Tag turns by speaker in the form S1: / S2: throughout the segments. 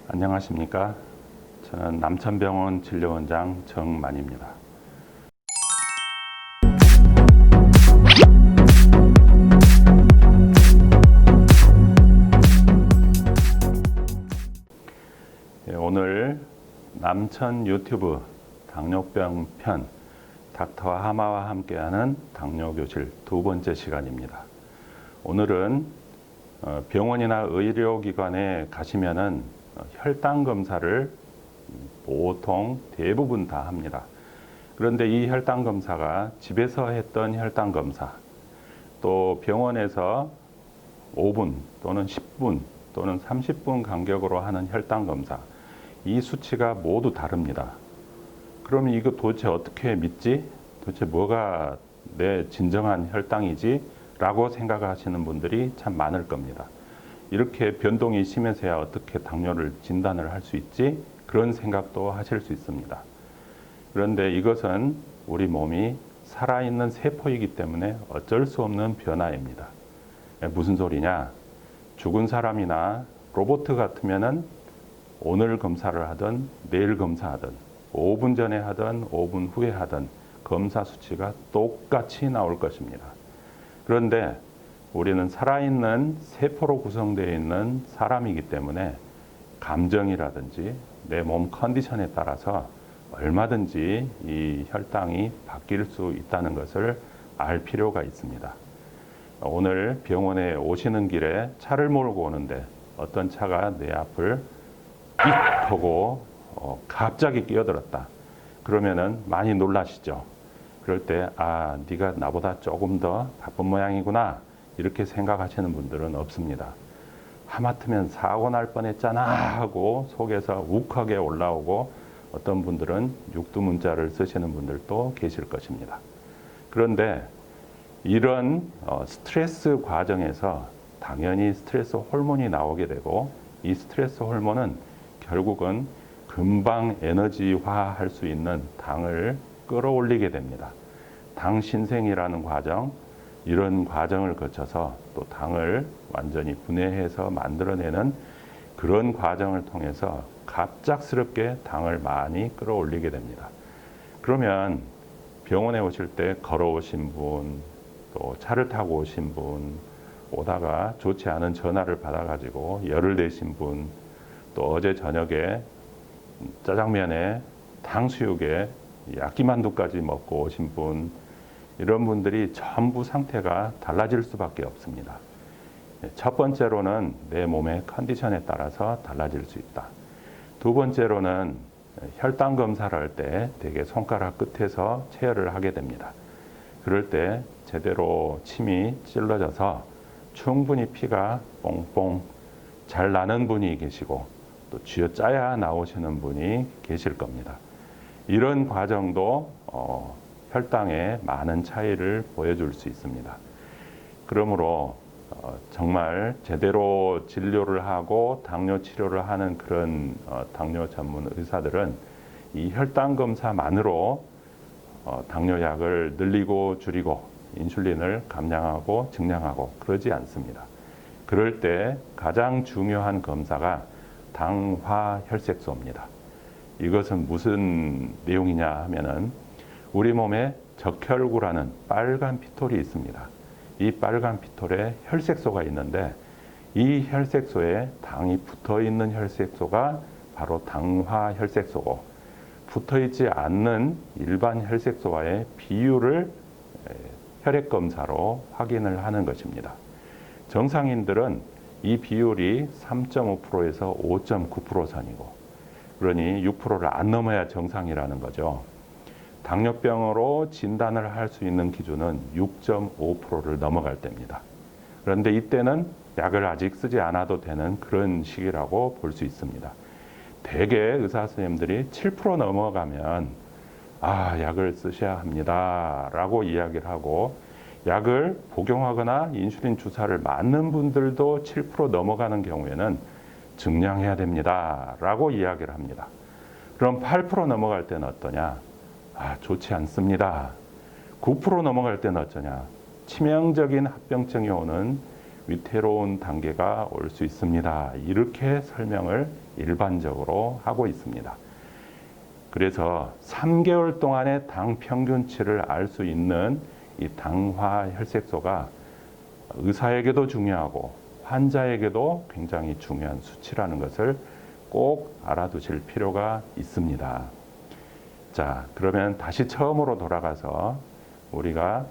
S1: 안녕하십니까. 저는 남천병원 진료원장 정만입니다. 오늘 남천 유튜브 당뇨병 편 닥터와 하마와 함께하는 당뇨교실 두 번째 시간입니다. 오늘은 병원이나 의료기관에 가시면은 혈당 검사를 보통 대부분 다 합니다. 그런데 이 혈당 검사가 집에서 했던 혈당 검사, 또 병원에서 5분 또는 10분 또는 30분 간격으로 하는 혈당 검사, 이 수치가 모두 다릅니다. 그러면 이거 도대체 어떻게 믿지? 도대체 뭐가 내 진정한 혈당이지? 라고 생각하시는 분들이 참 많을 겁니다. 이렇게 변동이 심해서야 어떻게 당뇨를 진단을 할 수 있지? 그런 생각도 하실 수 있습니다. 그런데 이것은 우리 몸이 살아있는 세포이기 때문에 어쩔 수 없는 변화입니다. 무슨 소리냐? 죽은 사람이나 로봇 같으면은 오늘 검사를 하든 내일 검사하든 5분 전에 하든 5분 후에 하든 검사 수치가 똑같이 나올 것입니다. 그런데 우리는 살아있는 세포로 구성되어 있는 사람이기 때문에 감정이라든지 내 몸 컨디션에 따라서 얼마든지 이 혈당이 바뀔 수 있다는 것을 알 필요가 있습니다. 오늘 병원에 오시는 길에 차를 몰고 오는데 어떤 차가 내 앞을 삑 하고 갑자기 끼어들었다. 그러면은 많이 놀라시죠. 그럴 때 네가 나보다 조금 더 바쁜 모양이구나 이렇게 생각하시는 분들은 없습니다. 하마터면 사고 날 뻔했잖아 하고 속에서 욱하게 올라오고 어떤 분들은 육두문자를 쓰시는 분들도 계실 것입니다. 그런데 이런 스트레스 과정에서 당연히 스트레스 호르몬이 나오게 되고 이 스트레스 호르몬은 결국은 금방 에너지화할 수 있는 당을 끌어올리게 됩니다. 당 신생이라는 과정, 이런 과정을 거쳐서 또 당을 완전히 분해해서 만들어내는 그런 과정을 통해서 갑작스럽게 당을 많이 끌어올리게 됩니다. 그러면 병원에 오실 때 걸어오신 분, 또 차를 타고 오신 분, 오다가 좋지 않은 전화를 받아가지고 열을 내신 분, 또 어제 저녁에 짜장면에 탕수육에 야끼만두까지 먹고 오신 분, 이런 분들이 전부 상태가 달라질 수밖에 없습니다. 첫 번째로는 내 몸의 컨디션에 따라서 달라질 수 있다. 두 번째로는 혈당 검사를 할 때 대개 손가락 끝에서 체열을 하게 됩니다. 그럴 때 제대로 침이 찔러져서 충분히 피가 뽕뽕 잘 나는 분이 계시고 또 쥐어짜야 나오시는 분이 계실 겁니다. 이런 과정도 혈당에 많은 차이를 보여줄 수 있습니다. 그러므로 정말 제대로 진료를 하고 당뇨 치료를 하는 그런 당뇨 전문 의사들은 이 혈당 검사만으로 당뇨약을 늘리고 줄이고 인슐린을 감량하고 증량하고 그러지 않습니다. 그럴 때 가장 중요한 검사가 당화혈색소입니다. 이것은 무슨 내용이냐 하면은 우리 몸에 적혈구라는 빨간 피톨이 있습니다. 이 빨간 피톨에 혈색소가 있는데 이 혈색소에 당이 붙어 있는 혈색소가 바로 당화혈색소고 붙어 있지 않는 일반 혈색소와의 비율을 혈액 검사로 확인을 하는 것입니다. 정상인들은 이 비율이 3.5%에서 5.9% 선이고 그러니 6%를 안 넘어야 정상이라는 거죠. 당뇨병으로 진단을 할 수 있는 기준은 6.5%를 넘어갈 때입니다. 그런데 이때는 약을 아직 쓰지 않아도 되는 그런 시기라고 볼 수 있습니다. 대개 의사 선생님들이 7% 넘어가면 약을 쓰셔야 합니다 라고 이야기를 하고 약을 복용하거나 인슐린 주사를 맞는 분들도 7% 넘어가는 경우에는 증량해야 됩니다 라고 이야기를 합니다. 그럼 8% 넘어갈 때는 어떠냐? 좋지 않습니다. 9% 넘어갈 때는 어쩌냐? 치명적인 합병증이 오는 위태로운 단계가 올 수 있습니다. 이렇게 설명을 일반적으로 하고 있습니다. 그래서 3개월 동안의 당 평균치를 알 수 있는 이 당화 혈색소가 의사에게도 중요하고 환자에게도 굉장히 중요한 수치라는 것을 꼭 알아두실 필요가 있습니다. 자, 그러면 다시 처음으로 돌아가서 우리가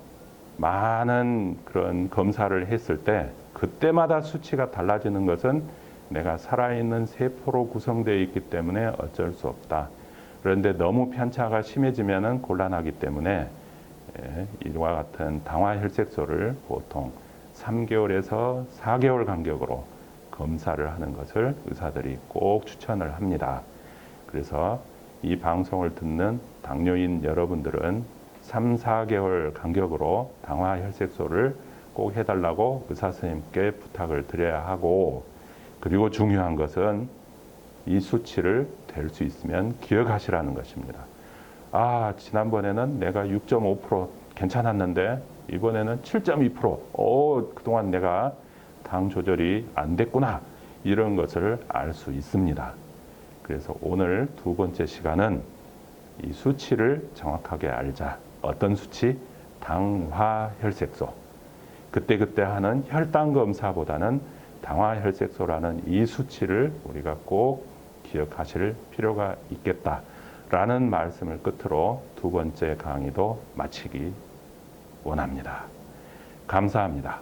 S1: 많은 그런 검사를 했을 때 그때마다 수치가 달라지는 것은 내가 살아있는 세포로 구성되어 있기 때문에 어쩔 수 없다. 그런데 너무 편차가 심해지면 곤란하기 때문에 이와 같은 당화 혈색소를 보통 3개월에서 4개월 간격으로 검사를 하는 것을 의사들이 꼭 추천을 합니다. 그래서 이 방송을 듣는 당뇨인 여러분들은 3, 4개월 간격으로 당화 혈색소를 꼭 해달라고 의사 선생님께 부탁을 드려야 하고, 그리고 중요한 것은 이 수치를 될 수 있으면 기억하시라는 것입니다. 아, 지난번에는 내가 6.5% 괜찮았는데 이번에는 7.2%, 그동안 내가 당 조절이 안 됐구나, 이런 것을 알 수 있습니다. 그래서 오늘 두 번째 시간은 이 수치를 정확하게 알자. 어떤 수치? 당화 혈색소. 그때그때 하는 혈당 검사보다는 당화 혈색소라는 이 수치를 우리가 꼭 기억하실 필요가 있겠다라는 말씀을 끝으로 두 번째 강의도 마치기 원합니다. 감사합니다.